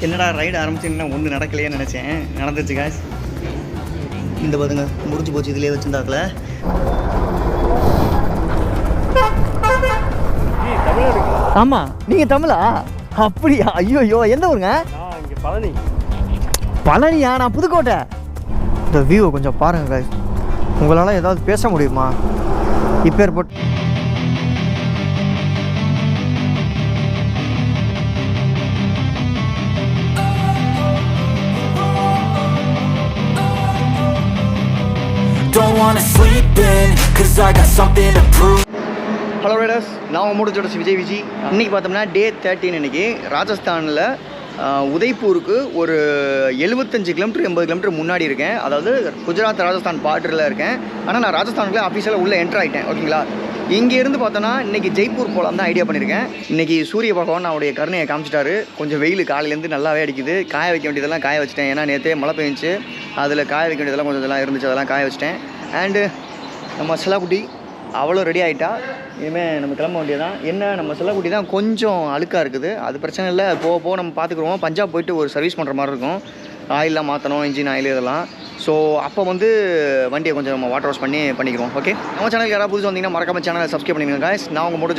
என்னடா ரைடு ஆரம்பிச்சுன்னா ஒன்று நடக்கலையே நினச்சேன், நடந்துச்சு காய்ஸ். இந்த பாருங்க முடிச்சு போச்சு, இதுலேயே வச்சுருந்தாக்கல. ஆமாம், நீங்கள் தமிழா? அப்படியா? ஐயோ ஐயோ, எந்த ஊருங்க? இங்கே பழனி. பழனியா? நான் புதுக்கோட்டை. இந்த வியூவை கொஞ்சம் பாருங்கள் காய்ஸ். உங்களால் ஏதாவது பேச முடியுமா? இப்போ ஏற்பட்டு Don't wanna sleep in, cause I got something to prove. Hello Riders, நான் உங்கள் மூட விஜய். இன்றைக்கி பார்த்தோம்னா டே 13. இன்றைக்கி ராஜஸ்தானில் உதய்பூருக்கு ஒரு 75 கிலோமீட்டர் 80 கிலோமீட்டர் முன்னாடி இருக்கேன். அதாவது குஜராத் ராஜஸ்தான் பார்டரில் இருக்கேன். ஆனால் நான் ராஜஸ்தானுக்குள்ளே ஆஃபீஸில் உள்ளே என்ட்ரு ஆகிட்டேன். ஓகேங்களா? இங்கேருந்து பார்த்தோன்னா இன்றைக்கி ஜெய்ப்பூர் போகலாம் தான் ஐடியா பண்ணியிருக்கேன். இன்றைக்கி சூரிய பகவான் அவருடைய கருணையை காமிச்சிட்டாரு. கொஞ்சம் வெயில் காலையிலேருந்து நல்லாவே அடிக்குது. காய வைக்க வேண்டியதெல்லாம் காய வச்சிட்டேன். ஏன்னா நேற்றே மழை பெஞ்சிச்சு, அதில் காய வைக்க வேண்டியதெல்லாம் கொஞ்சம் இதெல்லாம் இருந்துச்சு, அதெல்லாம் காய வச்சிட்டேன். அண்டு நம்ம செல்லாக்குட்டி அவ்வளோ ரெடி ஆகிட்டா. இனிமேல் நம்ம கிளம்ப வேண்டியதான். என்ன, நம்ம செல்லக்குட்டி தான் கொஞ்சம் அழுக்காக இருக்குது. அது பிரச்சனை இல்லை, போக நம்ம பார்த்துக்குருவோம். பஞ்சாப் போய்ட்டு ஒரு சர்வீஸ் பண்ணுற மாதிரி இருக்கும். ஆயிலெலாம் மாற்றணும், இன்ஜின் ஆயில் இதெல்லாம். ஸோ அப்போ வந்து வண்டியை கொஞ்சம் நம்ம வாட்டர் வாஷ் பண்ணிக்கிறோம். ஓகே, நம்ம சேனலுக்கு யாராவது புதுசு வந்தீங்கன்னா மறக்காம சேனலை சப்ஸ்கிரைப் பண்ணிக்கோங்க guys. நான் உங்கள் மூட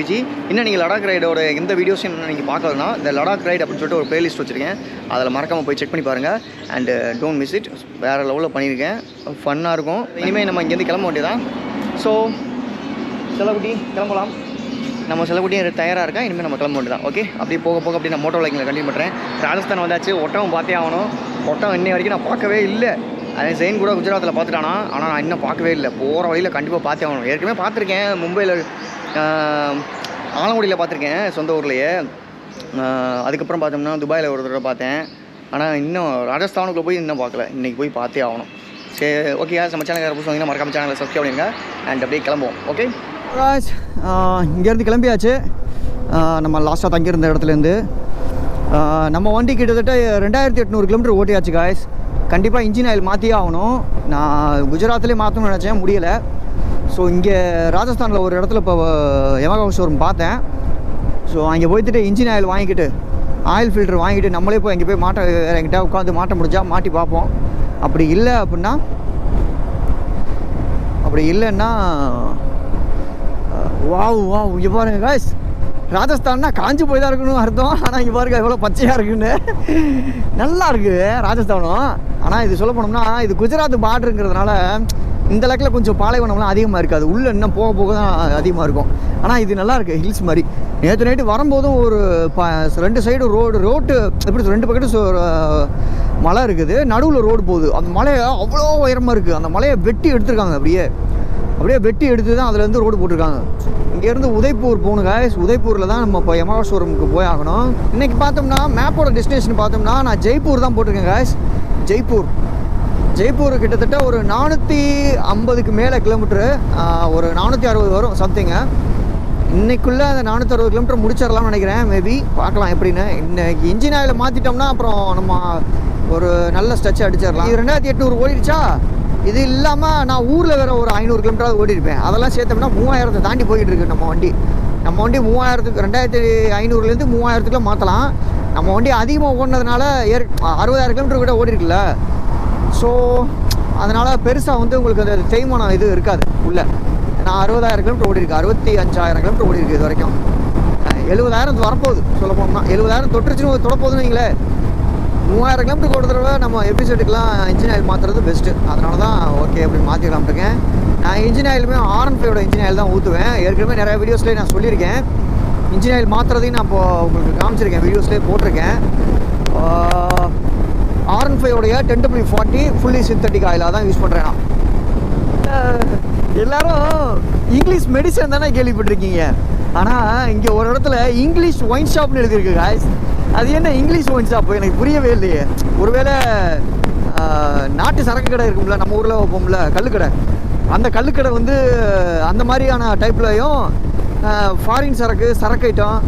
விஜய். இன்னும் நீங்கள் லடாக் ரைடோட எந்த வீடியோஸும் இன்னும் நீங்கள் பார்க்கலன்னா இந்த லடாக் ரைட் அப்படின்னு சொல்லிட்டு ஒரு பிளேலிஸ்ட் வச்சுருக்கேன். அதில் மறக்காமல் போய் செக் பண்ணி பாருங்கள். And don't miss it. வேறு லெவலில் பண்ணியிருக்கேன், ஃபன்னாக இருக்கும். இனிமேல் நம்ம இங்கேருந்து கிளம்ப வேண்டியதான். ஸோ செல்லக்குட்டி கிளம்பலாம். நம்ம செல்லக்குட்டியும் தயாராக இருக்கா. இனிமேல் நம்ம கிளம்ப வேண்டியதான். ஓகே, அப்படியே போக அப்படி நான் மோட்டோ லைக்கில் கண்டினியூ பண்ணுறேன். ராஜஸ்தான் வந்தாச்சு, ஒட்டகம் பார்த்தே ஆகணும். ஒட்டகம் இன்னை வரைக்கும் நான் பார்க்கவே இல்லை. அது ஜெயின் கூட குஜராத்தில் பார்த்துட்டானா, ஆனால் நான் இன்னும் பார்க்கவே இல்லை. போகிற வழியில் கண்டிப்பாக பார்த்தே ஆகணும். ஏற்கனவே பார்த்துருக்கேன், மும்பையில் ஆலங்குடியில் பார்த்துருக்கேன், சொந்த ஊர்லேயே. அதுக்கப்புறம் பார்த்தோம்னா துபாயில் ஒரு தடவை பார்த்தேன். ஆனால் இன்னும் ராஜஸ்தானுக்குள்ளே போய் இன்னும் பார்க்கல. இன்றைக்கி போய் பார்த்தே ஆகணும். சரி, ஓகே. நம்ம சேனலுக்கு புதுசு வந்தீங்கன்னா மறக்காம சேனலை சப்ஸ்கிரைப் பண்ணிடுங்க. அண்ட் அப்படியே கிளம்புவோம். ஓகே, இங்கேருந்து கிளம்பியாச்சு. நம்ம லாஸ்ட்டாக தங்கியிருந்த இடத்துலேருந்து நம்ம வண்டி கிட்டத்தட்ட 2800 கிலோமீட்டர் ஓட்டியாச்சு காய்ஸ். கண்டிப்பாக இன்ஜின் ஆயில் மாற்றியே ஆகணும். நான் குஜராத்லேயே மாற்றணும்னு நினச்சேன், முடியலை. ஸோ இங்கே ராஜஸ்தானில் ஒரு இடத்துல இப்போ யமஹா ஷோரூம் பார்த்தேன். ஸோ அங்கே போய்ட்டு இன்ஜின் ஆயில் வாங்கிக்கிட்டு, ஆயில் ஃபில்டர் வாங்கிட்டு நம்மளே போய் அங்கே போய் வேறு எங்கிட்ட உட்காந்து மாட்ட முடிஞ்சா மாட்டி பார்ப்போம். அப்படி இல்லைன்னா வாவ் இங்கே பாருங்க காய்ஸ். ராஜஸ்தான்னா காஞ்சி போய் தான் இருக்கணும் அர்த்தம். ஆனால் இங்கே பாருங்க எவ்வளோ பச்சையாக இருக்குன்னு. நல்லா இருக்குது ராஜஸ்தானம். ஆனால் இது சொல்ல போனோம்னா இது குஜராத் பார்டருங்கிறதுனால இந்த லெக்கில் கொஞ்சம் பாலைவனம்லாம் அதிகமாக இருக்காது. உள்ளே இன்னும் போக தான் அதிகமாக இருக்கும். ஆனால் இது நல்லா இருக்குது, ஹில்ஸ் மாதிரி. நேற்று நைட்டு வரும்போதும் ஒரு 2 சைடு ரோட்டு எப்படி 2 பக்கெட்டு மலை இருக்குது, நடுவில் ரோடு போகுது. அந்த மலையை அவ்வளோ உயரமாக இருக்குது. அந்த மலையை வெட்டி எடுத்துருக்காங்க. அப்படியே வெட்டி எடுத்து தான் அதுலேருந்து ரோடு போட்டிருக்காங்க. இங்கேருந்து உதய்பூர் போகணும் காய்ஸ். உதய்பூரில் தான் நம்ம இப்போ யமஹா ஷோரூமுக்கு போய் ஆகணும். இன்றைக்கி பார்த்தோம்னா மேப்போட டெஸ்டினேஷன் பார்த்தோம்னா நான் ஜெய்ப்பூர் தான் போட்டிருக்கேன் காய்ஸ். ஜெய்ப்பூர் கிட்டத்தட்ட ஒரு 450க்கு மேலே கிலோமீட்ரு, ஒரு 460 வரும் சம்திங்கு. இன்றைக்குள்ளே அந்த 460 கிலோமீட்டர் முடிச்சிடலாம்னு நினைக்கிறேன். மேபி பார்க்கலாம் எப்படின்னு. இன்றைக்கி இன்ஜின் ஆயில் மாற்றிட்டோம்னா அப்புறம் நம்ம ஒரு நல்ல ஸ்ட்ரெச் அடிச்சிடலாம். இது 2800 ஓடிடுச்சா. இது இல்லாமல் நான் ஊரில் வேறு ஒரு 500 கிலோமீட்டராவது ஓடிருப்பேன். அதெல்லாம் சேர்த்தோம்னா 3000 தாண்டி போய்கிட்டு இருக்குது நம்ம வண்டி. 3000க்கு 2500லேருந்து 3000க்குள்ளே மாற்றலாம். நம்ம வண்டி அதிகமாக ஓடினதுனால 60,000 கிலோமீட்டர் கூட ஓடிருக்குல்ல. ஸோ அதனால் பெருசாக வந்து உங்களுக்கு அந்த தேய்மானம் இது இருக்காது உள்ளே. நான் 60,000 கிலோமீட்டர் ஓடிருக்கு, 65,000 கிலோமீட்டர் ஓடிருக்கு இது வரைக்கும். 70,000 வரப்போகுது. சொல்ல போனோம்னா 70,000 தொட்டுருச்சுன்னு தொடப்போகுதுன்னு வைங்களேன். 3000 கிலோமீட்டருக்கு ஒரு தடவை நம்ம எபிசோடுக்கெலாம் இன்ஜின் ஆயில் மாற்றுறது பெஸ்ட்டு. அதனால தான் ஓகே அப்படின்னு மாற்றிக்கலாம்னு இருக்கேன். நான் இன்ஜின் ஆயிலுமே R15 இன்ஜின் ஆயில் தான் ஊற்றுவேன். ஏற்கனவே நிறைய வீடியோஸ்லேயே நான் சொல்லியிருக்கேன். இன்ஜின் ஆயில் மாற்றுறதையும் நான் இப்போது உங்களுக்கு காமிச்சிருக்கேன், வீடியோஸ்லேயே போட்டிருக்கேன். R15 10W40 ஃபுல்லி சிந்தட்டிக் ஆயிலாக தான் யூஸ் பண்ணுறேன் நான். எல்லோரும் இங்கிலீஷ் மெடிசன் தானே கேள்விப்பட்டிருக்கீங்க. ஆனால் இங்கே ஒரு இடத்துல இங்கிலீஷ் ஒயின் ஷாப்னு எழுதியிருக்கு காய்ஸ். அது என்ன இங்கிலீஷ் ஒயின் ஷாப்பு எனக்கு புரியவே இல்லையே. ஒருவேளை நாட்டு சரக்கு கடை இருக்கும்ல, நம்ம ஊரில் வைப்போம்ல கல்லுக்கடை, அந்த கல்லுக்கடை வந்து அந்த மாதிரியான டைப்லையும் ஃபாரின் சரக்கு ஐட்டம்,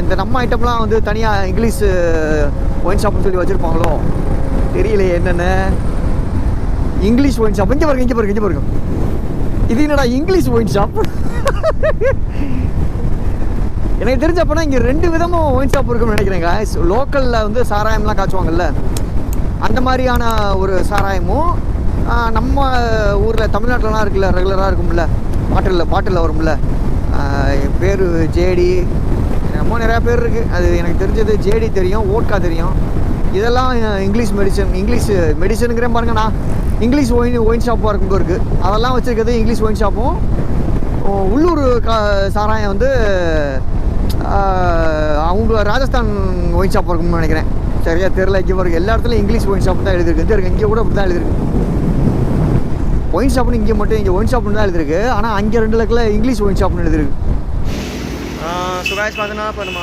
இந்த நம்ம ஐட்டம்லாம் வந்து தனியாக இங்கிலீஷ் ஒயின் ஷாப்னு சொல்லி வச்சுருப்பாங்களோ தெரியலையே என்னென்ன. இங்கிலீஷ் ஒயின் ஷாப் இங்கே பாருங்க. இது என்னடா இங்கிலீஷ் ஒயின் ஷாப். எனக்கு தெரிஞ்சப்பனா இங்கே 2 விதமும் ஒயின் ஷாப் இருக்குன்னு நினைக்கிறேங்க. லோக்கலில் வந்து சாராயம்லாம் காய்ச்சுவாங்கல்ல, அந்த மாதிரியான ஒரு சாராயமும் நம்ம ஊரில் தமிழ்நாட்டிலலாம் இருக்குல்ல, ரெகுலராக இருக்கும்ல, பாட்டிலில் வரும்ல, பேர் ஜேடி, ரொம்ப நிறையா பேர் இருக்குது. அது எனக்கு தெரிஞ்சது ஜேடி தெரியும், ஓட்கா தெரியும். இதெல்லாம் இங்கிலீஷ் மெடிசனுங்கிறேன் பாருங்கண்ணா. இங்கிலீஷ் ஒயின் ஷாப்பாக இருக்கும்போது இருக்குது. அதெல்லாம் வச்சுருக்கிறது இங்கிலீஷ் ஒயின் ஷாப்பும். உள்ளூர் சாராயம் வந்து அவங்க ராஜஸ்தான் ஒயின் ஷாப் இருக்கும்னு நினைக்கிறேன். சரியா தெரியல. இங்கே பாருங்க, எல்லா இடத்துலையும் இங்கிலீஷ் ஒயின் ஷாப் தான் எழுதிருக்கு. இங்கே கூட அப்படி தான் எழுதிருக்கு. ஒயின் ஷாப்னு இங்கே மட்டும் இங்கே ஒயின் ஷாப்னு தான் எழுதிருக்கு. ஆனால் அங்கே 2 லக்கில் இங்கிலீஷ் ஒயின் ஷாப்னு எழுதிருக்கு. சுகாஷ் பார்த்தோன்னா இப்போ நம்ம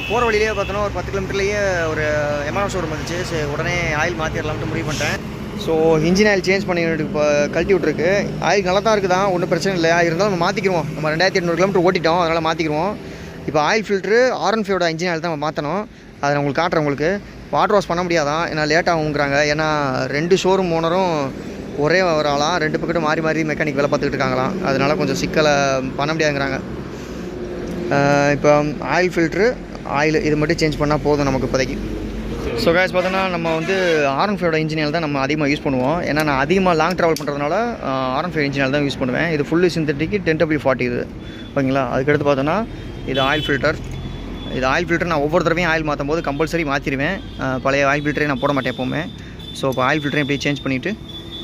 போகிற வழியிலே பார்த்தோன்னா ஒரு 10 கிலோமீட்டர்லேயே ஒரு எம்ஆர்எஃப் ஷோரூம் வந்துச்சு. சரி, உடனே ஆயில் மாற்றிடலாம்ட்டு முடிவு பண்ணிட்டேன். ஸோ இன்ஜின் ஆயில் சேஞ்ச் பண்ணி இப்போ கழட்டி விட்ருக்கு. ஆயில் நல்லா தான் இருக்குது தான், ஒன்றும் பிரச்சனை இல்லை. இருந்தாலும் நம்ம மாற்றிக்குவோம். நம்ம 2800 கிலோமீட்டர் ஓட்டிட்டோம், அதனால் மாற்றிக்குவோம். இப்போ oil filter R15 engine oil தான் நம்ம மாற்றணும். அதை நான் உங்களுக்கு காட்டுறேன். உங்களுக்கு வாட்டர் வாஷ் பண்ண முடியாதான், ஏன்னா லேட் ஆகுங்கிறாங்க. ஏன்னா 2 ஷோரூம் ஓனரும் ஒரே ஒரு ஆளாம், 2 பக்கட்டும் மாறி மாறி மெக்கானிக் வேலை பார்த்துக்கிட்டு இருக்காங்களாம். அதனால் கொஞ்சம் சிக்கலை பண்ண முடியாதுங்கிறாங்க. இப்போ ஆயில் ஃபில்ட்ரு, ஆயில் இது மட்டும் சேஞ்ச் பண்ணால் போதும் நமக்கு இப்போதைக்கு. ஸோ guys பார்த்தோன்னா நம்ம வந்து R15 இன்ஜின் ஆயில் தான் நம்ம அதிகமாக யூஸ் பண்ணுவோம். ஏன்னா நான் அதிகமாக லாங் ட்ராவல் பண்ணுறதுனால R15 இன்ஜின் ஆயில் தான் யூஸ் பண்ணுவேன். இது ஃபுல்லு சிந்தட்டிக் 10W40 இது, ஓகேங்களா. அதுக்கடுத்து பார்த்தோன்னா இது ஆயில் ஃபில்டர். இது ஆயில் ஃபில்டர் நான் ஒவ்வொரு தடவையும் ஆயில் மாற்றும் போது கம்பல்சரி மாற்றிடுவேன். பழைய ஆயில் ஃபில்டரே நான் போட மாட்டேன் எப்போவுமே. ஸோ இப்போ ஆயில் ஃபில்டரையும் இப்படி சேஞ்ச் பண்ணிவிட்டு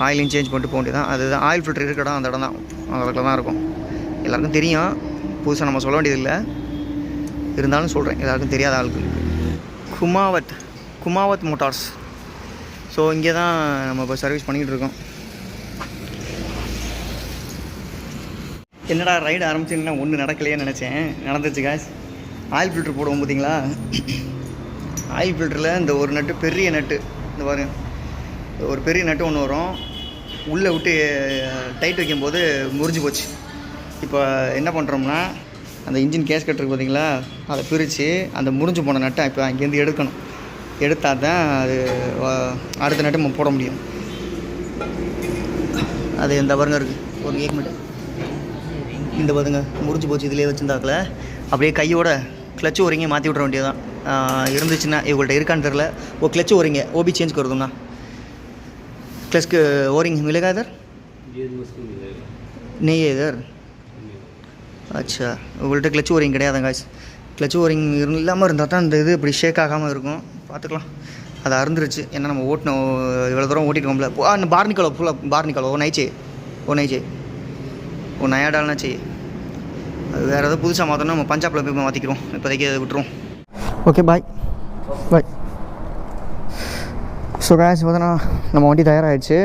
ஆயிலையும் சேஞ்ச் பண்ணிட்டு போக வேண்டியது தான். அதுதான் ஆயில் ஃபில்டர் இருக்கிற இடம், அந்த இடம் தான், அந்த இடத்துல தான் இருக்கும். எல்லாருக்கும் தெரியும், புதுசாக நம்ம சொல்ல வேண்டியதில்லை. இருந்தாலும் சொல்கிறேன், எல்லாருக்கும் தெரியாத ஆளுக்கு. குமாவத் மோட்டார்ஸ். ஸோ இங்கே தான் நம்ம இப்போ சர்வீஸ் பண்ணிக்கிட்டு இருக்கோம். என்னடா ரைடு ஆரம்பிச்சுன்னா ஒன்றும் நடக்கலையேன்னு நினச்சேன், நடந்துச்சு காய்ஸ். ஆயில் ஃபில்ட்ரு போடுவோம் பார்த்தீங்களா, ஆயில் ஃபில்டரில் இந்த ஒரு நட்டு, பெரிய நட்டு, இந்த பாருங்க, ஒரு பெரிய நட்டு ஒன்று வரும். உள்ளே விட்டு டைட் வைக்கும்போது முறிஞ்சு போச்சு. இப்போ என்ன பண்ணுறோம்னா, அந்த இன்ஜின் கேஸ் கட் இருக்குது பார்த்தீங்களா, அதை பிரித்து அந்த முறிஞ்சு போன நட்டை இப்போ அங்கேருந்து எடுக்கணும். எடுத்தால் தான் அது அடுத்த நட்டு நம்ம போட முடியும். அது இந்த பாருங்க இருக்குது ஒரு கேக் மட்டும், இந்த பாருங்க முறிஞ்சு போச்சு. இதிலே வச்சுருந்தாக்கில் அப்படியே கையோட கிளச்சு ஓரிங்க மாற்றி விட்ற வேண்டியதான். இருந்துச்சுன்னா இவங்கள்ட்ட இருக்கான்னு தெரில. ஓ கிளச்சு ஓரிங்க ஓபி சேஞ்ச் கருதும்ண்ணா, क्लच ओरिंग मिलेगा इधर? नहीं है इधर. अच्छा, உங்கள்கிட்ட கிளச் ஓரிங் கிடையாதுங்க காய்ஸ். கிளச் ஓரிங் இல்லாமல் இருந்தால் தான் இந்த இது இப்படி ஷேக் ஆகாமல் இருக்கும். பார்த்துக்கலாம். அது அறுந்துருச்சு. ஏன்னா நம்ம ஓட்டணும், இவ்வளோ தூரம் ஓட்டிட்டுக்கோம்ல. बाहर निकलो, फुल बाहर निकलो. वो नहीं चाहिए, वो नया डालना चाहिए. அது வேறு ஏதாவது புதுசாக மாற்றணும், நம்ம பஞ்சாப்பில் போய் மாற்றிக்கிறோம். இப்போதைக்கு அதை விட்டுருவோம். ஓகே பாய் பாய். ஸோ கேஸ் பார்த்தோன்னா நம்ம வண்டி தயாராகிடுச்சு.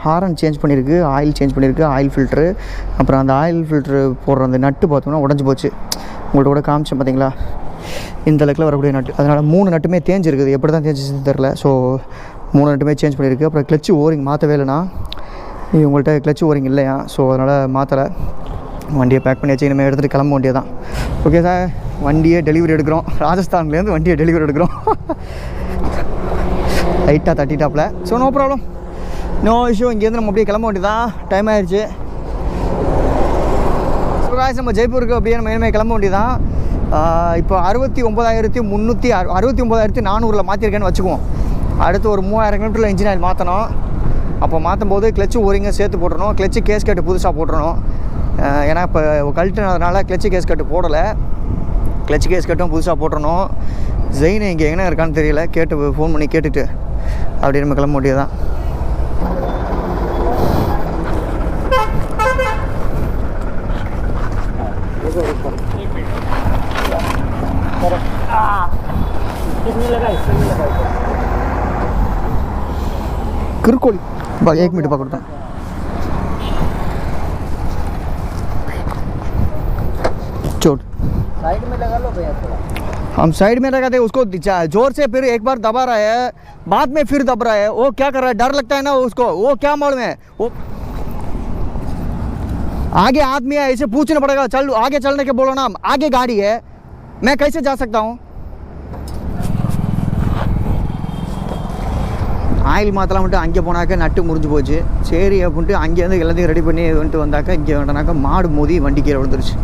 ஹாரன் சேஞ்ச் பண்ணியிருக்கு, ஆயில் சேஞ்ச் பண்ணியிருக்கு, ஆயில் ஃபில்ட்ரு. அப்புறம் அந்த ஆயில் ஃபில்ட்ரு போடுற அந்த நட்டு பார்த்தோம்னா உடஞ்சி போச்சு. உங்கள்கிட்ட கூட காமிச்சேன் பார்த்தீங்களா, இந்த அளவுக்கு வரக்கூடிய நட்டு. அதனால் 3 நட்டுமே தேஞ்சிருக்குது. எப்படி தான் தேஞ்சிச்சுன்னு தெரில. ஸோ 3 நட்டுமே சேஞ்ச் பண்ணியிருக்கு. அப்புறம் கிளச்சு ஓரிங் மாற்றவே இல்லைனா, உங்கள்கிட்ட கிளச்சு ஓரிங் இல்லையா, ஸோ அதனால் மாற்றலை. வண்டியை பேக் பண்ணி வச்சு இனிமேல் எடுத்துகிட்டு கிளம்ப வேண்டியது தான். ஓகே சார், வண்டியை டெலிவரி எடுக்கிறோம். ராஜஸ்தான்லேருந்து வண்டியை டெலிவரி எடுக்கிறோம். லைட்டாக தட்டிட்டாப்பில். So no problem, no issue. இங்கேருந்து நம்ம அப்படியே கிளம்ப வேண்டியது தான். டைம் ஆயிடுச்சு. ஸோ காய்ஸ், நம்ம ஜெய்ப்பூருக்கு அப்படியே நம்ம இனிமேல் கிளம்ப வேண்டியது தான். இப்போ 69,400 மாற்றிருக்கேன்னு வச்சுக்குவோம். அடுத்து ஒரு 3000 கிலோமீட்டரில் இன்ஜின் ஆயில் மாற்றணும். அப்போ மாற்றும் போது கிளச்சு ஓரிங்க சேர்த்து போட்டுறணும். கிளச்சு கேஸ் கட்டு புதுசாக போட்டுறணும். ஏன்னா இப்போ கழட்டுனதுனால கிளச்சு கேஸ் கட்டு போடலை. கிளச்சு கேஸ் கட்டும் புதுசாக போட்டுறணும். ஜெயின் இங்கே எங்கே இருக்கான்னு தெரியல. கேட்டு ஃபோன் பண்ணி கேட்டுட்டு அப்படி நம்ம கிளம்ப முடியாது தான். கிருக்கோழி பா, 1 मिनट पकड़ता हूँ. चोट साइड में लगा लो भैया थोड़ा. हम साइड में लगाते उसको जोर से, फिर एक बार दबा रहा है, बाद में फिर दब रहा है. वो क्या कर रहा है, डर लगता है ना उसको. वो क्या मालूम है, वो आगे आदमी है, इसे पूछना पड़ेगा. चल आगे चलने के बोलो ना, आगे गाड़ी है, मैं कैसे जा सकता हूँ. ஆயில் மாற்றலாம் வந்துட்டு அங்கே போனாக்க நட்டு முறிஞ்சு போச்சு. சரி அப்படின்ட்டு அங்கேருந்து எல்லாத்தையும் ரெடி பண்ணி வந்துட்டு வந்தாக்கா இங்கே வேண்டானாக்கா மாடு மோதி வண்டி கீழே விழுந்துருச்சு.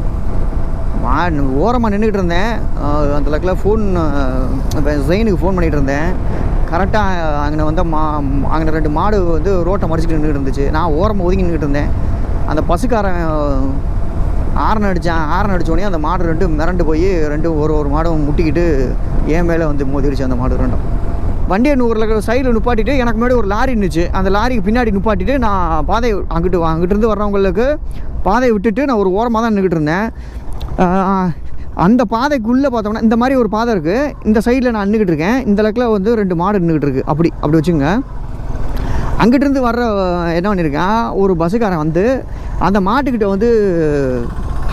ஓரமாக நின்றுக்கிட்டு இருந்தேன். அந்த லக்கில் ஃபோன் ஜெயினுக்கு ஃபோன் பண்ணிகிட்டு இருந்தேன். கரெக்டாக அங்கே வந்து அங்கே 2 மாடு வந்து ரோட்டை மடிச்சுட்டு நின்றுட்டு இருந்துச்சு. நான் ஓரமாக ஒதுங்கி நின்றுட்டு இருந்தேன். அந்த பசுக்காரன் ஆரன் அடித்தோடனே அந்த மாடு 2 மிரண்டு போய் ஒரு மாடும் முட்டிக்கிட்டு என் மேலே வந்து மோதிடுச்சு. அந்த மாடு 2 வண்டியை ஒரு சைடில் நிப்பாட்டிட்டு எனக்கு முன்னாடி ஒரு லாரி இருந்துச்சு. அந்த லாரிக்கு பின்னாடி நிப்பாட்டிட்டு நான் பாதை அங்கிட்டிருந்து வர்றவங்களுக்கு பாதையை விட்டுட்டு நான் ஒரு ஓரமாக தான் நின்றுக்கிட்டு இருந்தேன். அந்த பாதைக்குள்ளே பார்த்தோம்னா இந்த மாதிரி ஒரு பாதை இருக்குது. இந்த சைடில் நான் நின்றுக்கிட்டு இருக்கேன். இந்த லக்கில் வந்து 2 மாடு நின்றுக்கிட்டு இருக்குது. அப்படி வச்சுங்க. அங்கிட்டிருந்து வர்ற என்ன பண்ணியிருக்கேன், ஒரு பஸ்ஸுக்காரன் வந்து அந்த மாட்டுக்கிட்ட வந்து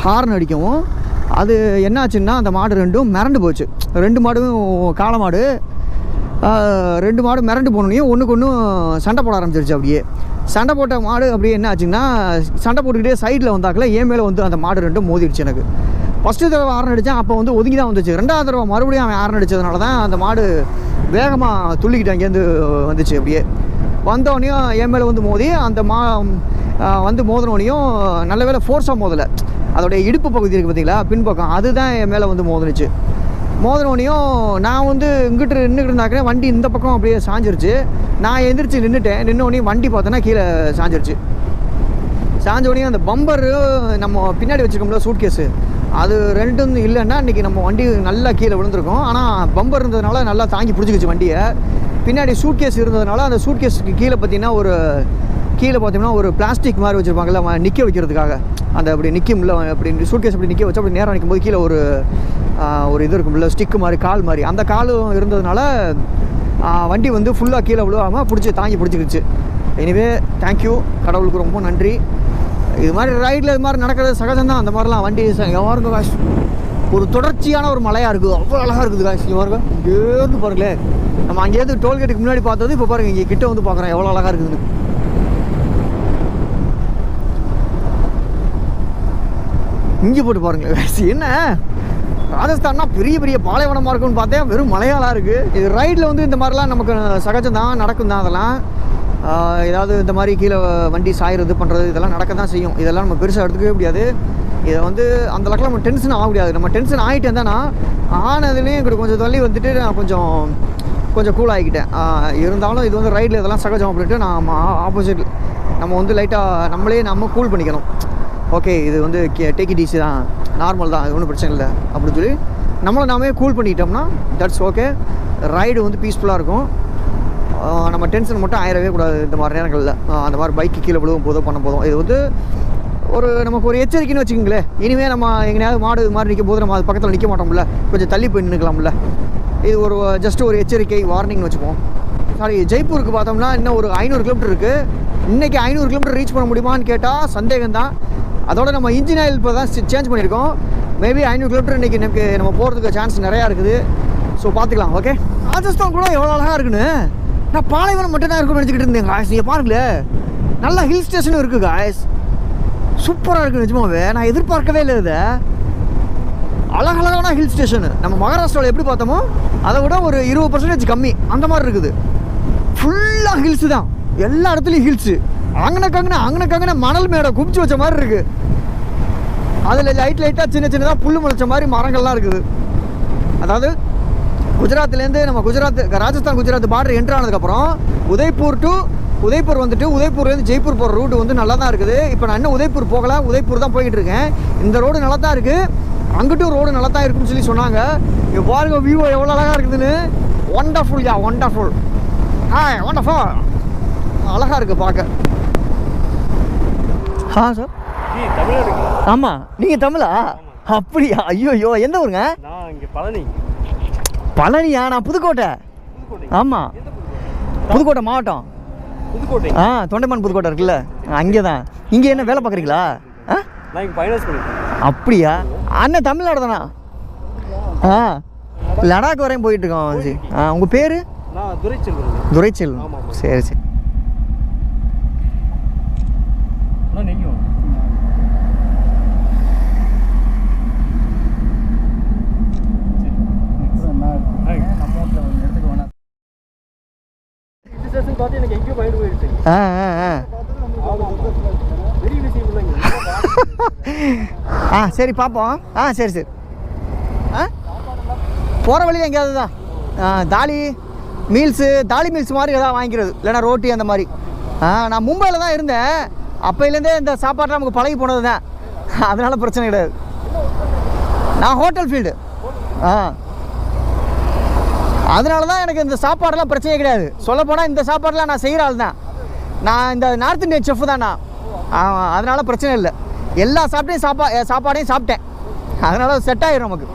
ஹார்ன் அடிக்கவும் அது என்னாச்சுன்னா அந்த மாடு 2ம் மிரண்டு போச்சு. 2 மாடும் காளை மாடு. 2 மாடு மிரண்டு போனோனையும் ஒன்றுக்கு ஒன்று சண்டை போட ஆரம்பிச்சிருச்சு. அப்படியே சண்டை போட்ட மாடு அப்படியே என்ன ஆச்சுன்னா சண்டை போட்டுக்கிட்டே சைடில் வந்தாக்கல என் மேலே வந்து அந்த மாடு 2ம் மோதிடுச்சு. எனக்கு ஃபஸ்ட்டு தடவை ஹார்ன் அடித்தான், அப்போ வந்து ஒதுங்கி தான் வந்துச்சு. 2வது தடவை மறுபடியும் அவன் ஹார்ன் அடித்ததுனால தான் அந்த மாடு வேகமாக துள்ளிக்கிட்டு அங்கேருந்து வந்துச்சு. அப்படியே வந்தோடனையும் என் மேலே வந்து மோதி அந்த வந்து மோதினோடனையும் நல்ல வேலை ஃபோர்ஸாக மோதலை. அதோடைய இடுப்பு பகுதி இருக்குது பார்த்தீங்களா, பின்பக்கம், அதுதான் என் மேலே வந்து மோதினுச்சு. மோதினோடனையும் நான் வந்து இங்கிட்டு நின்றுக்கிட்டு இருந்தாக்கே வண்டி இந்த பக்கம் அப்படியே சாஞ்சிருச்சு. நான் எந்திரிச்சு நின்னோடனையும் வண்டி பார்த்தோன்னா கீழே சாஞ்சிருச்சு. சாஞ்சோடனையும் அந்த பம்பரு நம்ம பின்னாடி வச்சுருக்கோம்ல சூட் கேஸு, அது 2ம் இல்லைன்னா இன்றைக்கி நம்ம வண்டி நல்லா கீழே விழுந்திருக்கும். ஆனால் பம்பர் இருந்ததுனால நல்லா தாங்கி பிடிச்சிக்கிச்சு வண்டியை. பின்னாடி சூட் கேஸ் இருந்ததுனால அந்த சூட் கேஸுக்கு கீழே பார்த்தீங்கன்னா ஒரு பிளாஸ்டிக் மாதிரி வச்சுருப்பாங்கல்ல நிற்க வைக்கிறதுக்காக. அந்த அப்படி நிற்கும்ல, அப்படி சூட் கேஸ் அப்படி நிற்க வச்சு அப்படி நேரம் நிற்கும்போது கீழே ஒரு இது இருக்கும்ல, ஸ்டிக்கு மாதிரி, கால் மாதிரி, அந்த காலும் இருந்ததுனால வண்டி வந்து ஃபுல்லாக கீழே விழுவாமல் தாங்கி பிடிச்சிக்கிச்சு. எனிவே தேங்க்யூ, கடவுளுக்கு ரொம்ப நன்றி. இது மாதிரி ரைடில் இது மாதிரி நடக்கிறது சகஜம்தான். அந்த மாதிரிலாம் வண்டி எவ்வாறுங்க காசு ஒரு தொடர்ச்சியான ஒரு மலையாக இருக்குது. அவ்வளோ அழகாக இருக்குது காசு. எவ்வாறுங்க இங்கேருந்து பாருங்களேன், நம்ம அங்கேருந்து டோல்கேட்டுக்கு முன்னாடி பார்த்தது இப்போ பாருங்கள் இங்கே கிட்ட வந்து பார்க்குறேன் எவ்வளோ அழகாக இருக்குதுன்னு. இங்கே போட்டு பாருங்களேன் காசு. என்ன ராஜஸ்தான்னா பெரிய பெரிய பாலைவனமாக இருக்குன்னு பார்த்தேன், வெறும் மலையாளாக இருக்குது. இது ரைடில் வந்து இந்த மாதிரிலாம் நமக்கு சகஜம்தான், நடக்கும் தான். அதெல்லாம் ஏதாவது இந்த மாதிரி கீழே வண்டி சாயிறது பண்ணுறது இதெல்லாம் நடக்க தான் செய்யும். இதெல்லாம் நம்ம பெருசாக எடுத்துக்கவே முடியாது. இதை வந்து அந்த அளவுக்கு நம்ம டென்ஷன் ஆக முடியாது. நம்ம டென்ஷன் ஆகிட்டு இருந்தேன்னா ஆனதுலேயும் இங்கிட்ட கொஞ்சம் தள்ளி வந்துட்டு நான் கொஞ்சம் கூல் ஆகிக்கிட்டேன். இருந்தாலும் இது வந்து ரைடில் இதெல்லாம் சகஜம் அப்படின்ட்டு நான் ஆப்போசிட் நம்ம வந்து லைட்டாக நம்ம கூல் பண்ணிக்கணும். ஓகே, இது வந்து டேக் இட் ஈஸி தான், நார்மல் தான், இது ஒன்றும் பிரச்சனை இல்லை அப்படின்னு சொல்லி நாமே கூல் பண்ணிக்கிட்டோம்னா தட்ஸ் ஓகே. ரைடு வந்து பீஸ்ஃபுல்லாக இருக்கும். நம்ம டென்ஷன் மட்டும் ஆயிடவே கூடாது இந்த மாதிரி நேரங்களில். அந்த மாதிரி பைக்கு கீழே விழுவும் போதும் பண்ண போதும். இது வந்து நமக்கு ஒரு எச்சரிக்கைன்னு வச்சுக்கோங்களேன். இனிமேல் நம்ம எங்கேயாவது மாடு இது மாதிரி நிற்கும் போது நம்ம அது பக்கத்தில் நிற்க மாட்டோம்ல, கொஞ்சம் தள்ளி போய் நின்றுக்கலாம்ல. இது ஜஸ்ட் ஒரு எச்சரிக்கை, வார்னிங்னு வச்சுப்போம். சாரி, ஜெய்ப்பூருக்கு பார்த்தோம்னா இன்னும் ஒரு 500 கிலோமீட்டர் இருக்குது. இன்றைக்கி 500 கிலோமீட்டர் ரீச் பண்ண முடியுமான்னு கேட்டால் சந்தேகம் தான். அதோட நம்ம இன்ஜின் ஆயில் இப்போ தான் சேஞ்ச் பண்ணியிருக்கோம். மேபி 500 கிலோமீட்டர் இன்றைக்கி நம்ம போகிறதுக்கு சான்ஸ் நிறையா இருக்குது. ஸோ பார்த்துக்கலாம். ஓகே, ராஜஸ்தான் கூட எவ்வளோ அழகாக இருக்குன்னு நான் பாலைவனம் மட்டும் தான் இருக்குன்னு நினச்சிக்கிட்டு இருந்தேன் காய்ஸ். நீங்கள் பாருங்களேன், நல்லா ஹில் ஸ்டேஷனும் இருக்குது காய்ஸ். சூப்பராக இருக்குது நிஜமாவே. நான் எதிர்பார்க்கவே இல்லை. இதை அழகழகான ஹில் ஸ்டேஷனு நம்ம மகாராஷ்டிராவில் எப்படி பார்த்தோமோ அதை விட ஒரு 20% கம்மி அந்த மாதிரி இருக்குது. ஃபுல்லாக ஹில்ஸு தான், எல்லா இடத்துலையும் ஹில்ஸு. அங்கனக்கங்கன மணல் மேடை குமிச்சு வச்ச மாதிரி இருக்குது. அதில் லைட்டாக சின்னதாக புல் முளைச்ச மாதிரி மரங்கள்லாம் இருக்குது. அதாவது குஜராத்லேருந்து நம்ம ராஜஸ்தான் குஜராத் பார்டர் என்ட்ரு ஆனதுக்கப்புறம் உதய்பூர் வந்துட்டு உதய்பூர்லேருந்து ஜெய்ப்பூர் போகிற ரூட் வந்து நல்லா தான் இருக்குது. இப்போ நான் இன்னும் உதய்பூர் போகல, உதய்பூர் தான் போய்கிட்டு இருக்கேன். இந்த ரோடு நல்லா தான் இருக்குது, அங்கிட்டும் ரோடு நல்லா தான் இருக்குன்னு சொல்லி சொன்னாங்க. இங்கே பாருங்க வியூ எவ்வளோ அழகாக இருக்குதுன்னு. ஒண்டர்ஃபுல் ஒண்டர்ஃபுல் அழகாக இருக்குது பார்க்க. சார் ஆமாம், நீங்கள் தமிழா? அப்படியா? ஐயோ, எந்த ஊருங்க? பழனியா? நான் புதுக்கோட்டை. ஆமாம், புதுக்கோட்டை மாவட்டம். தொண்டைமான் புதுக்கோட்டை இருக்குல்ல, அங்கே தான். இங்கே என்ன வேலை பார்க்குறீங்களா? அப்படியா? அண்ணன் தமிழ்நாடு தானா? லடாக் வரையும் போயிட்டுருக்கோம். உங்கள் பேர்? துரைச்செல்வன். சரி. எனக்கு எங்கேயோ பயந்து போயிடுச்சு. பெரிய விஷயம் இல்லைங்க. சரி பார்ப்போம். சரி சரி. போகிற வழியில் எங்கேயாவது தான் தாலி மீல்ஸ் மாதிரி எதாவது வாங்கிக்கிறது, இல்லைனா ரோட்டி அந்த மாதிரி. நான் மும்பையில் தான் இருந்தேன். அப்போலேருந்தே இந்த சாப்பாடுலாம் நமக்கு பழகி போனது தான், அதனால் பிரச்சனை கிடையாது. நான் ஹோட்டல் ஃபீல்டு, அதனால தான் எனக்கு இந்த சாப்பாடெல்லாம் பிரச்சனையே கிடையாது. சொல்லப்போனால் இந்த சாப்பாடெலாம் நான் செய்கிற ஆள் தான். நான் இந்த நார்த் இந்தியன் செஃப் தான் நான். அதனால் பிரச்சனை இல்லை. எல்லா சாப்பாடையும் சாப்பிட்டேன், அதனால் செட் ஆகிடும் நமக்கு.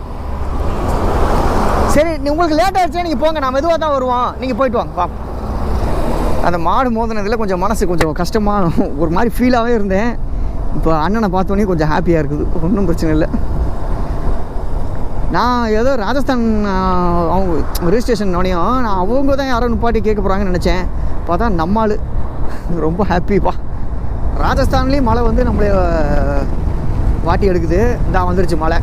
சரி, உங்களுக்கு லேட் ஆகிடுச்சுன்னா நீங்கள் போங்க, நான் மெதுவாக தான் வருவோம், நீங்கள் போயிட்டு வாங்க. வா. அந்த மாடு மோதினதில் கொஞ்சம் மனசு கொஞ்சம் கஷ்டமாக ஒரு மாதிரி ஃபீலாகவே இருந்தேன். இப்போ அண்ணனை பார்த்தோன்னே கொஞ்சம் ஹாப்பியாக இருக்குது, ஒன்றும் பிரச்சனை இல்லை. நான் ஏதோ ராஜஸ்தான் அவங்க ரிஜிஸ்ட்ரேஷன் நோனையும் நான் அவங்க தான் யாரோ நிப்பாட்டி கேட்க போகிறாங்கன்னு நினச்சேன். பார்த்தா நம்மாள் ரொம்ப ஹாப்பிப்பா. ராஜஸ்தான்லேயும் மழை வந்து நம்மளை வாட்டி எடுக்குது. இந்த வந்துருச்சு மழை.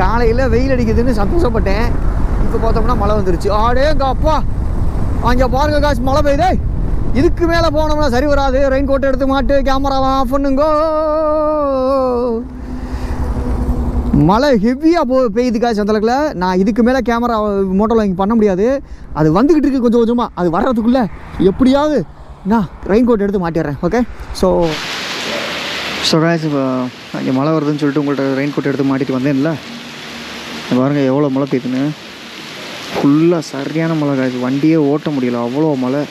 காலையில் வெயில் அடிக்குதுன்னு சந்தோஷப்பட்டேன். இப்போ பார்த்தோம்னா மழை வந்துருச்சு. ஆடேங்க அப்பா, அங்கே பாருங்க காசு மழை பெய்யுதே. இதுக்கு மேலே போனோம்னா சரி வராது. ரெயின் கோட்டை எடுத்து மாட்டு, கேமராவை ஆஃப் பண்ணுங்கோ. மழை ஹெவியாக பெய்யுது காசு அந்தளவுக்கு. நான் இதுக்கு மேலே கேமரா மோட்டோவில் இங்கே பண்ண முடியாது. அது வந்துக்கிட்டு இருக்குது கொஞ்சம் கொஞ்சமாக. அது வர்றதுக்குள்ளே எப்படியாவது நான் ரெயின் கோட் எடுத்து மாட்டிடுறேன். ஓகே. ஸோ காய்ஸ், இப்போ இங்கே மழை வருதுன்னு சொல்லிட்டு உங்கள்கிட்ட ரெயின் கோட் எடுத்து மாட்டிட்டு வந்தேன்ல. பாருங்கள் எவ்வளோ மழை பெய்யுதுன்னு. ஃபுல்லாக சரியான மழை காய்ஸ், வண்டியே ஓட்ட முடியல, அவ்வளோ மழை.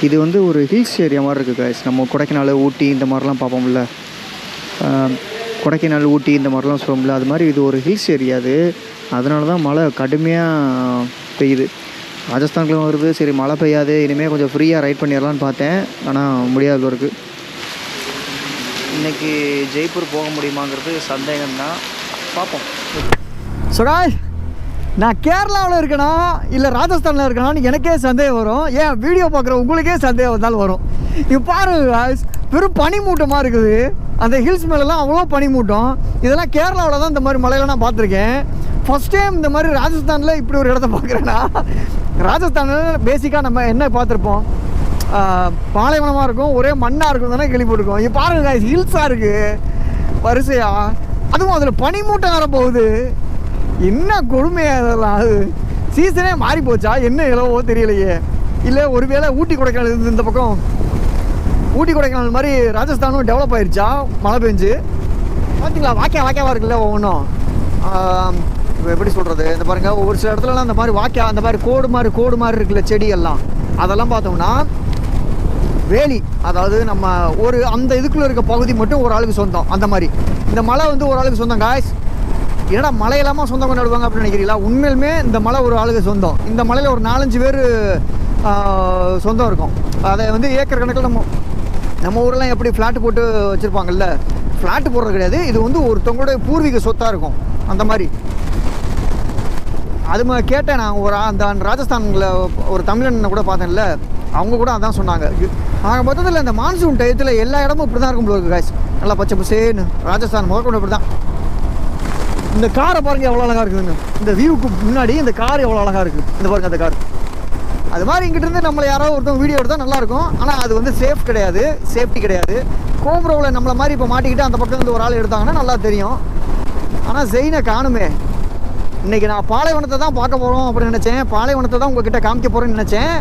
இது வந்து ஒரு ஹில்ஸ் ஏரியா மாதிரி இருக்குது காய்ஸ். நம்ம கொடைக்கானல், ஊட்டி இந்த மாதிரிலாம் பார்ப்போம்ல, கொடைக்கானல், ஊட்டி இந்த மாதிரிலாம் சொல்லுவோம்ல, அது மாதிரி இது ஒரு ஹில்ஸ் ஏரியா. அது அதனால தான் மழை கடுமையாக பெய்யுது. ராஜஸ்தானுக்குலாம் வருது. சரி மழை பெய்யாது, இனிமேல் கொஞ்சம் ஃப்ரீயாக ரைட் பண்ணிடலான்னு பார்த்தேன். ஆனால் முடியாத இருக்குது. இன்றைக்கி ஜெய்ப்பூர் போக முடியுமாங்கிறது சந்தேகம்தான், பார்ப்போம். சுடாய், நான் கேரளாவில் இருக்கேனா இல்லை ராஜஸ்தானில் இருக்கேனான்னு எனக்கே சந்தேகம் வரும். ஏன் வீடியோ பார்க்குற உங்களுக்கே சந்தேகம் வந்தாலும் வரும். இப்போ பாருங்க, வெறும் பனிமூட்டமாக இருக்குது. அந்த ஹில்ஸ் மேலெலாம் அவ்வளோ பனிமூட்டம். இதெல்லாம் கேரளாவில் தான் இந்த மாதிரி மலையெல்லாம் நான் பார்த்துருக்கேன். ஃபஸ்ட் டைம் இந்த மாதிரி ராஜஸ்தானில் இப்படி ஒரு இடத்த பார்க்குறேன்னா. ராஜஸ்தானில் பேசிக்காக நம்ம என்ன பார்த்துருப்போம், பாலைவனமாக இருக்கும், ஒரே மண்ணாக இருக்கும் தானே கேள்விப்பட்டிருக்கோம். இப்போ பாருங்க ஹில்ஸாக இருக்குது வரிசையாக, அதுவும் அதில் பனிமூட்டம் வர போகுது. என்ன கொடுமையாக அதெல்லாம். அது சீசனே மாறி போச்சா என்ன இலவோ தெரியலையே. இல்லை ஒருவேளை ஊட்டி கொடைக்கானல் இருந்து இந்த பக்கம் ஊட்டி கொடைக்கானல் மாதிரி ராஜஸ்தானும் டெவலப் ஆயிடுச்சா மழை பெஞ்சு. பார்த்தீங்களா வாக்கியாவாக இருக்குல்ல ஒவ்வொன்றும். இப்போ எப்படி சொல்கிறது, இந்த பாருங்கள் ஒவ்வொரு சில இடத்துலலாம் அந்த மாதிரி அந்த மாதிரி கோடு மாதிரி இருக்குல்ல செடியெல்லாம், அதெல்லாம் பார்த்தோம்னா வேலி. அதாவது நம்ம ஒரு அந்த இதுக்குள்ளே இருக்க பகுதி மட்டும் ஒரு ஆளுக்கு சொந்தம். அந்த மாதிரி இந்த மலை வந்து ஒரு ஆளுக்கு சொந்தம் காய்ஸ். ஏன்னா மலையெல்லாமா சொந்தம் கொண்டாடுவாங்க அப்படின்னு நினைக்கிறீங்களா? உண்மையிலுமே இந்த மலை ஒரு ஆளுக்கு சொந்தம். இந்த மலையில் ஒரு 4-5 பேர் சொந்தம் இருக்கும். அதை வந்து ஏக்கர் கணக்கில் நம்ம ஊரெலாம் எப்படி ஃப்ளாட்டு போட்டு வச்சுருப்பாங்கல்ல, ஃப்ளாட்டு போடுறது கிடையாது. இது வந்து ஒருத்தவங்களுடைய பூர்வீக சொத்தாக இருக்கும். அந்த மாதிரி அது கேட்டேன் நான். அந்த ராஜஸ்தானில் ஒரு தமிழனை கூட பார்த்தேன்ல, அவங்க கூட அதான் சொன்னாங்க. ஆக மொத்தத்தில் இந்த மான்சூன் டயத்தில் எல்லா இடமும் இப்படி தான் இருக்கும் போல காய்ஸ். நல்லா பச்சை பசேன்னு ராஜஸ்தான் முதற்கொண்டு இப்படி தான். இந்த காரை பாருங்கள் எவ்வளோ அழகாக இருக்குதுன்னு. இந்த வியூவுக்கு முன்னாடி இந்த கார் எவ்வளோ அழகாக இருக்குது. இந்த பாருங்கள் அந்த கார். அது மாதிரி இங்கிட்டிருந்து நம்மளை யாராவது ஒருத்தவங்க வீடியோ எடுத்தால் நல்லாயிருக்கும். ஆனால் அது வந்து சேஃப்டி கிடையாது. கோப்ரோவில் நம்மளை மாதிரி இப்போ மாட்டிக்கிட்டு அந்த பக்கம் வந்து ஒரு ஆள் எடுத்தாங்கன்னா நல்லா தெரியும். ஆனால் ஜெயினை காணுமே. இன்றைக்கி நான் பாலைவனத்தை தான் பார்க்க போகிறோம் அப்படின்னு நினச்சேன். பாலைவனத்தை தான் உங்கள்கிட்ட காமிக்க போகிறேன்னு நினச்சேன்.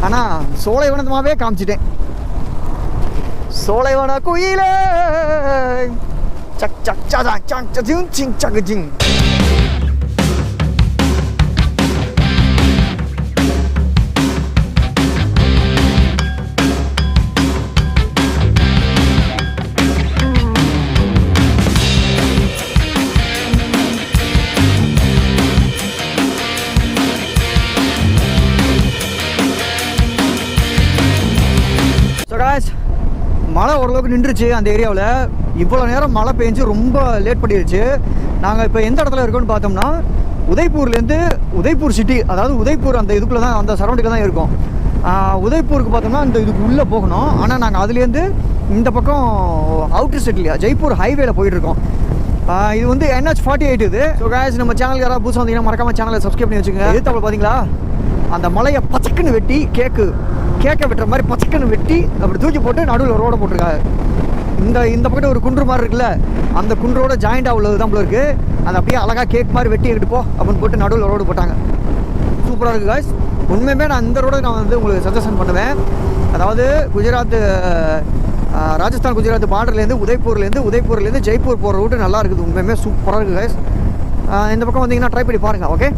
ஆனால் சோலைவனமாகவே காமிச்சிட்டேன். சோலைவன குயிலே சக் சக் சக் சக் சக் சிங் சக் ஜிங். மழை ஓரளவுக்கு நின்றுச்சு அந்த ஏரியாவில். இவ்வளோ நேரம் மழை பெஞ்சு ரொம்ப லேட் பண்ணிடுச்சு. நாங்கள் இப்போ எந்த இடத்துல இருக்கோம்னு பார்த்தோம்னா உதய்பூர் சிட்டி, அதாவது உதய்பூர் அந்த இதுக்குள்ளே தான், அந்த சரௌண்டிங்கில் தான் இருக்கும். உதய்பூருக்கு பார்த்தோம்னா இந்த இதுக்கு உள்ளே போகணும். ஆனால் நாங்கள் அதுலேருந்து இந்த பக்கம் அவுட்டர் சிட்டிலையா ஜெய்ப்பூர் ஹைவேல போயிட்டுருக்கோம். இது வந்து NH48 இது. ஸோ காய்ஸ், நம்ம சேனல் யாராவது புதுசாக வந்தீங்கன்னா மறக்காமல் சேனலை சப்ஸ்கிரைப் பண்ணி வச்சுக்கோங்க. எதிர்த்தாப்புல பார்த்தீங்களா அந்த மலையை பச்சக்குன்னு வெட்டி கேக்க வெட்டுற மாதிரி பச்சக்குன்னு வெட்டி அப்படி தூக்கி போட்டு நடுவில் ரோடை போட்டிருக்காங்க. இந்த பக்கத்தில் ஒரு குன்று மாதிரி இருக்குல்ல, அந்த குன்றோட ஜாயிண்டாக உள்ளது தான் போல இருக்குது. அது அப்படியே அழகாக கேக் மாதிரி வெட்டி எடுத்து போ அப்படின்னு போட்டு நடுவில் ரோடு போட்டாங்க. சூப்பராக இருக்குது காய்ஸ். உண்மையுமே நான் இந்த ரோடு நான் வந்து உங்களுக்கு சஜஷன் பண்ணுவேன். அதாவது ராஜஸ்தான் குஜராத் பார்டர்லேருந்து உதய்பூர்லேருந்து ஜெய்ப்பூர் போகிற ரூட்டு நல்லா இருக்குது. உண்மையுமே சூப்பராக இருக்குது காய்ஸ். இந்த பக்கம் வந்தீங்கன்னா ட்ரை பண்ணி பாருங்கள். ஓகே,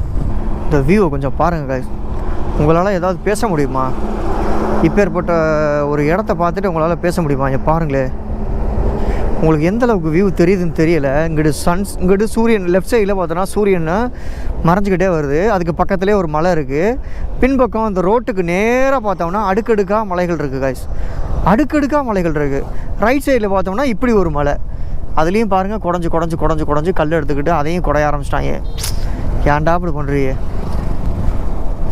இந்த வியூவை கொஞ்சம் பாருங்கள் காய்ஸ். உங்களால் ஏதாவது பேச முடியுமா? இப்போ ஏற்பட்ட ஒரு இடத்த பார்த்துட்டு உங்களால் பேச முடியுமா? இங்கே பாருங்களேன், உங்களுக்கு எந்த அளவுக்கு வியூ தெரியுதுன்னு தெரியலை. இங்கிட்டு சூரியன் லெஃப்ட் சைடில் பார்த்தோன்னா சூரியன் மறைஞ்சிக்கிட்டே வருது. அதுக்கு பக்கத்துலேயே ஒரு மலை இருக்குது. பின்பக்கம் அந்த ரோட்டுக்கு நேராக பார்த்தோம்னா அடுக்கடுக்காக மலைகள் இருக்குது காய்ஸ். அடுக்கடுக்காக மலைகள் இருக்குது. ரைட் சைடில் பார்த்தோம்னா இப்படி ஒரு மலை, அதுலேயும் பாருங்கள் குடஞ்சி கல் எடுத்துக்கிட்டு அதையும் குடைய ஆரம்பிச்சிட்டாங்க. ஏன்டா அப்படி பண்ணுறீங்க?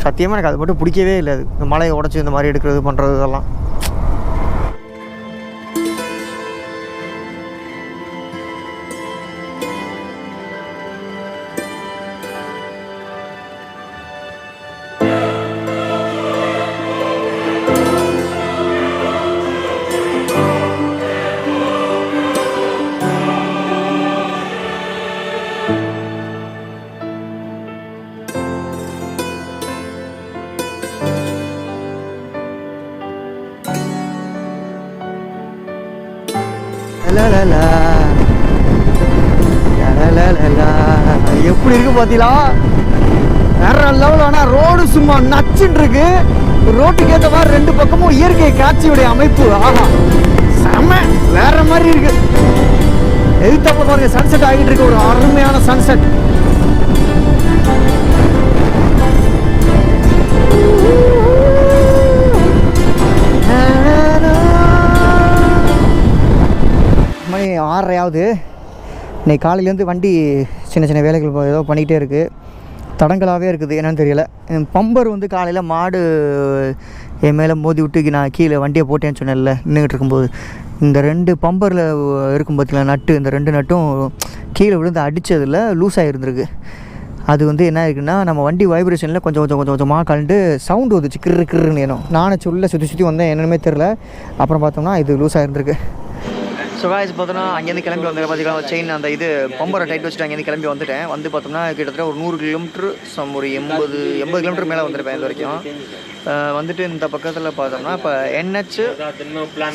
சத்தியமாக எனக்கு அது மட்டும் பிடிக்கவே இல்லை. அது இந்த மலையை உடச்சி இந்த மாதிரி எடுக்கிறது பண்ணுறது இதெல்லாம். எப்படி இருக்கு பாத்தீங்களா? வேற லெவல். ஆனால் ரோடு சும்மா நச்சுன்னு இருக்கு. ரோட்டுக்கு ஏற்ற மாதிரி ரெண்டு பக்கமும் இயற்கை காட்சியுடைய அமைப்பு. ஆஹா, செம்ம வேற மாதிரி இருக்கு. எதிர்த்தாப்புல பாருங்க, சன்செட் ஆகிட்டு இருக்கு. ஒரு அருமையான சன்செட். மணி 6:30 இன்னைக்கு காலையிலேருந்து வண்டி சின்ன வேலைகள் ஏதோ பண்ணிக்கிட்டே இருக்குது. தடங்களாகவே இருக்குது, என்னன்னு தெரியல. பம்பர் வந்து காலையில் மாடு என் மேலே மோதி விட்டு நான் கீழே வண்டியை போட்டேன்னு சொன்னேன்ல, நின்றுக்கிட்டு இருக்கும்போது இந்த 2 பம்பரில் இருக்கும் பார்த்தீங்களா நட்டு, இந்த 2 நட்டும் கீழே விழுந்து அடித்ததில் லூஸ் ஆகிருந்துருக்கு. அது வந்து என்ன இருக்குன்னா, நம்ம வண்டி வைப்ரேஷனில் கொஞ்சமாக கலந்து சவுண்டு வந்துச்சு, கிருன்னு ஏனும். நானும் சுற்றி வந்தேன், என்னென்னமே தெரில. அப்புறம் பார்த்தோம்னா இது லூஸ் ஆகிருந்துருக்கு. ஸோ காய்ஸ் பார்த்தோன்னா அங்கேருந்து கிளம்பி வந்து பார்த்தீங்கன்னா செயின் அந்த இது பம்பரை டைட் வச்சுட்டு அங்கேருந்து கிளம்பி வந்துட்டேன். வந்து பார்த்தோம்னா கிட்டத்தட்ட ஒரு 100 கிலோமீட்ரு ஒரு 80 கிலோமீட்டர் மேலே வந்திருப்பேன் இது வரைக்கும். வந்துட்டு இந்த பக்கத்தில் பார்த்தோம்னா இப்போ NH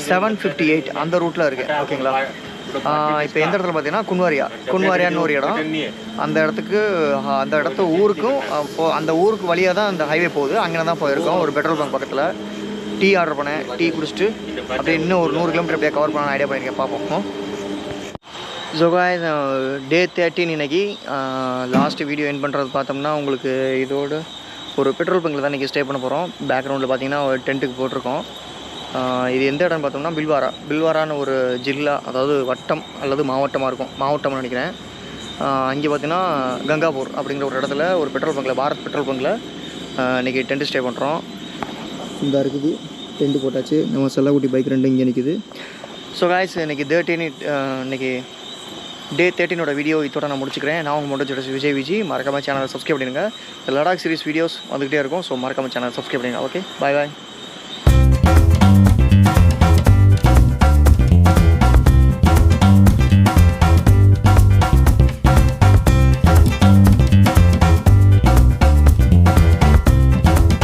758 அந்த ரூட்டில் இருக்குது. ஓகேங்களா? இப்போ எந்த இடத்துல பார்த்தீங்கன்னா குன்வாரியான்னு ஒரு இடம். அந்த இடத்து ஊருக்கும் அந்த ஊருக்கு வழியாக தான் அந்த ஹைவே போகுது. அங்கே தான் போயிருக்கோம். ஒரு பெட்ரோல் பங்க் பக்கத்தில் டீ ஆர்டர் பண்ணேன். டீ குடிச்சிட்டு அப்படியே இன்னும் ஒரு 100 கிலோமீட்டர் அப்படியே கவர் பண்ண ஐடியா பண்ணியிருக்கேன். பார்ப்போம். ஸோ காய்ஸ், டே 13 இன்னைக்கு லாஸ்ட்டு வீடியோ எண்ட் பண்ணுறது பார்த்தோம்னா உங்களுக்கு இதோட ஒரு பெட்ரோல் பங்கில் தான் இன்றைக்கி ஸ்டே பண்ண போகிறோம். பேக்ரவுண்டில் பார்த்தீங்கன்னா ஒரு டென்ட்டுக்கு போட்டிருக்கோம். இது எந்த இடம்னு பார்த்தோம்னா பில்வாரான்னு ஒரு ஜில்லா, அதாவது வட்டம் அல்லது மாவட்டமாக இருக்கும், மாவட்டம்னு நினைக்கிறேன். அங்கே பார்த்தீங்கன்னா கங்காபூர் அப்படிங்கிற ஒரு இடத்துல ஒரு பெட்ரோல் பங்கில், பாரத் பெட்ரோல் பங்கில் இன்றைக்கி டென்ட்டு ஸ்டே பண்ணுறோம். இந்த இருக்குது டென்ட்டு போட்டாச்சு. நம்ம செல்லாக்குட்டி பைக் 2 இங்கே நிற்குது. ஸோ காய்ஸ், இன்றைக்கி டே 13 வீடியோ இதோட நான் முடிச்சுக்கிறேன். நான் உங்கள் மட்டும் விஜய் விஜி. மறக்காமல் சேனலை சப்ஸ்கிரைப் பண்ணிடுங்க. லடாக் சீரிஸ் வீடியோஸ் வந்துகிட்டே இருக்கும். ஸோ மறக்காமல் சேனலை சப்ஸ்கிரைப் பண்ணிடுங்க. ஓகே, பாய்.